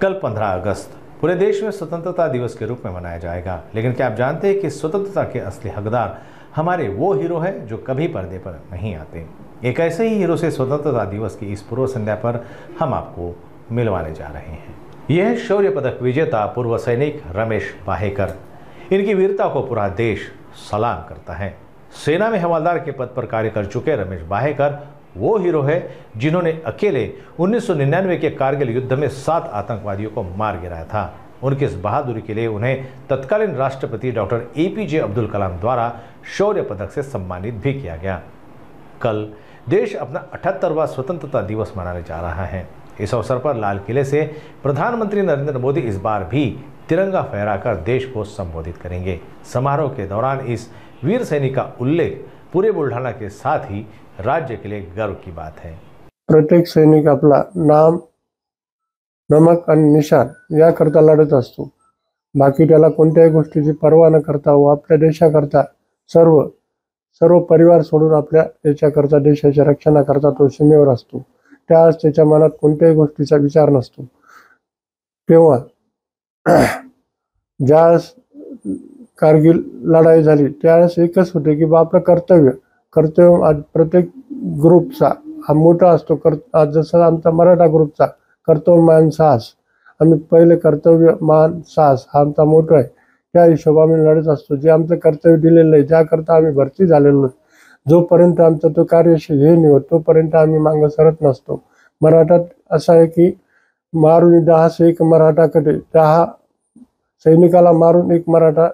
कल 15 अगस्त पूरे देश में स्वतंत्रता दिवस के रूप में मनाया जाएगा। लेकिन क्या आप जानते हैं कि स्वतंत्रता के असली हकदार हमारे वो हीरो हैं जो कभी पर्दे पर नहीं आते। एक ऐसे ही हीरो से स्वतंत्रता दिवस की इस पूर्व संध्या पर हम आपको मिलवाने जा रहे हैं। यह शौर्य पदक विजेता पूर्व सैनिक रमेश बाहेकर। इनकी वीरता को पूरा देश सलाम करता है। सेना में हवलदार के पद पर कार्य कर चुके रमेश बाहेकर वो हीरो है जिन्होंने अकेले 1999 के कारगिल युद्ध में 7 आतंकवादियों को मार गिराया था। उनकी इस बहादुरी के लिए उन्हें तत्कालीन राष्ट्रपति डॉक्टर APJ अब्दुल कलाम द्वारा शौर्य पदक से सम्मानित भी किया गया। कल देश अपना 78वां स्वतंत्रता दिवस मनाने जा रहा है। इस अवसर पर लाल किले से प्रधानमंत्री नरेंद्र मोदी इस बार भी तिरंगा फहराकर देश को संबोधित करेंगे। समारोह के दौरान इस वीर सैनिक का उल्लेख पूरे बुलढाणा के साथ ही राज्य के लिए गर्व की बात है। प्रत्येक सैनिक आपला नाम, नमक आणि निशाण याकरता लढत असतो। बाकी त्याला कोणत्याही गोष्टीची पर्वा न करता व आपल्या देशाकरता सर्व परिवार सोडून आपल्या देशाकरता देशाच्या रक्षणाकरता तो सीमेवर असतो। त्यावेळेस त्याच्या मनात कोणत्याही गोष्टीचा विचार नसतो। तेव्हा ज्यावेळेस कारगिल लढाई झाली त्यावेळेस एकच होते की आपलं कर्तव्य आज प्रत्येक ग्रुपचा हा मोठा असतो। आज जसं आमचा मराठा ग्रुपचा कर्तव्य मान साहस, आम्ही पहिले कर्तव्य मान साहस हा आमचा मोठा आहे। त्या हिशोबाने लढत असतो। जे आमचं कर्तव्य दिलेलं आहे, ज्याकरता आम्ही भरती झालेलो, जोपर्यंत आमचा तो कार्यशील हे निवड तोपर्यंत आम्ही मागं सरत नसतो। मराठात असं आहे की मारून 10 से 1 मराठा कटे, 10 सैनिकाला मारून 1 मराठा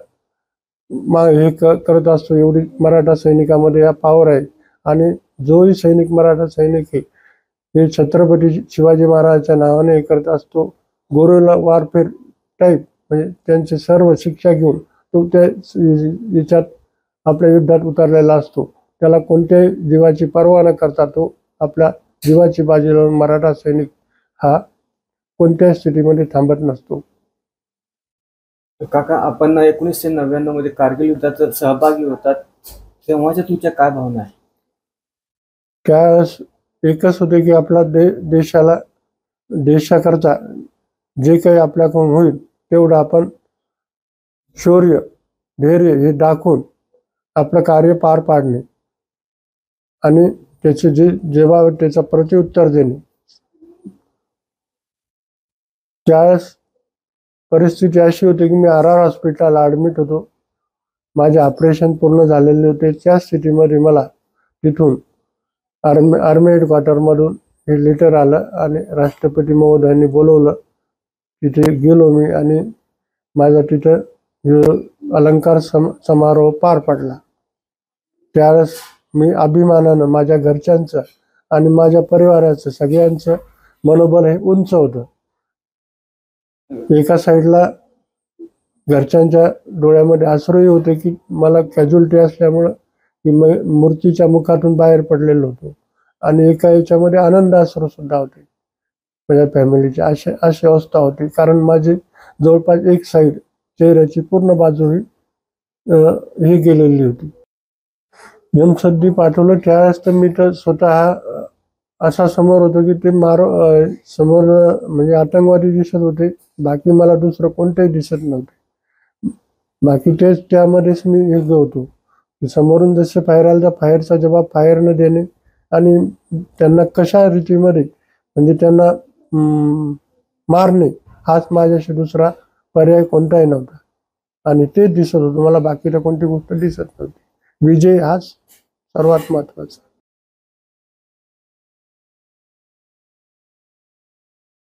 हे करत असतो। एवढी मराठा सैनिकामध्ये या पावर आहे। आणि जोही सैनिक मराठा सैनिक आहे हे छत्रपती शिवाजी महाराजांच्या नावाने हे करत असतो। गोरिल्ला वॉरफेअर टाईप म्हणजे त्यांची सर्व शिक्षा घेऊन तो त्या याच्यात आपल्या युद्धात उतरलेला असतो। त्याला कोणत्याही जीवाची पर्वा न करता तो आपल्या जीवाची बाजी लावून मराठा सैनिक हा कोणत्याही स्थितीमध्ये थांबत नसतो। काका, आपण 1999 मध्ये कारगिल युद्धात सहभागी होतात, तेव्हाच्या तुमच्या काय भावना आहे? त्यावेळेस एकच होते की आपला देशाकरता जे काही आपल्याकडून होईल तेवढं आपण शौर्य धैर्य हे दाखवून आपलं कार्य पार पाडणे आणि त्याचे जेव्हा त्याचा प्रत्युत्तर देणे। त्यावेळेस परिस्थिती अशी होती की मी RR हॉस्पिटलला ॲडमिट होतो। माझे ऑपरेशन पूर्ण झालेले होते। त्या स्थितीमध्ये मला तिथून आर्मी हेडक्वार्टरमधून हे लेटर आलं आणि राष्ट्रपती महोदयांनी बोलवलं। तिथे गेलो मी आणि माझा तिथं अलंकार समारोह पार पडला। त्यावेळेस मी अभिमानानं माझ्या घरच्यांचं आणि माझ्या परिवाराचं सगळ्यांचं मनोबल हे उंच होतं। एका साईडला घरच्यांच्या डोळ्यामध्ये अश्रूही होते की मला कॅज्युअल्टी असल्यामुळं की मूर्तीच्या मुखातून बाहेर पडलेलो होतो। आणि एका याच्यामध्ये आनंद अश्रू सुद्धा होते माझ्या फॅमिलीची। अशी अवस्था होती कारण माझी जवळपास एक साईड चेहऱ्याची पूर्ण बाजू ही गेलेली होती। जमसद्दी पाठवलं त्यावेळेस तर मी तर स्वतः असा समोर होतो की ते समोर म्हणजे आतंकवादी दिसत होते, बाकी मला दुसरं कोणतंही दिसत नव्हते। बाकी तेच त्यामध्येच मी हे होतो। समोरून जसे फायर आले त्या फायरचा जवाब फायर न देणे आणि त्यांना कशा रीतीमध्ये म्हणजे त्यांना मारणे हाच माझ्याशी दुसरा पर्याय कोणताही नव्हता। आणि तेच दिसत होतं मला, बाकीला कोणती गोष्ट दिसत नव्हती। विजय हाच सर्वात महत्त्वाचा।